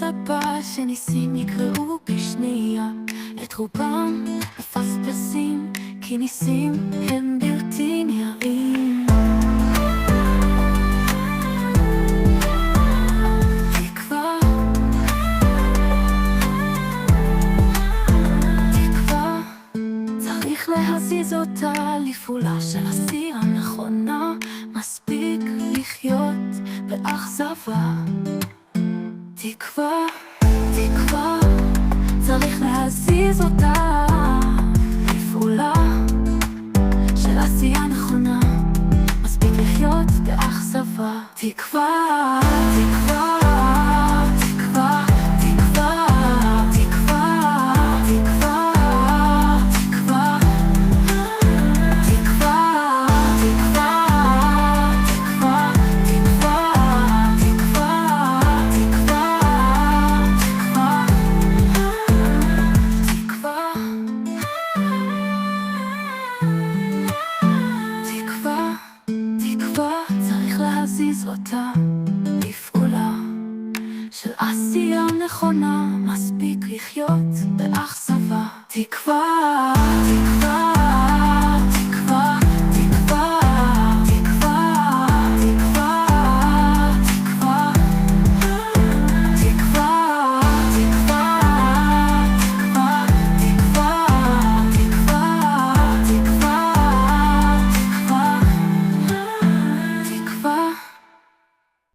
מצפה שניסים יקראו בשנייה, את רובם מפספסים, כי ניסים הם בלתי נראים. תקווה, תקווה, צריך להזיז אותה לפעולה של עשייה נכונה, מספיק לחיות באכזבה. תקווה, תקווה, צריך להזיז אותה לפעולה של עשייה נכונה, מספיק לחיות באכזבה. תקווה, תקווה, תקווה, תקווה, תקווה, תקווה, תקווה, תקווה, תקווה, להזיז אותה לפעולה של עשייה נכונה, מספיק לחיות באכזבה. תקווה, תקווה.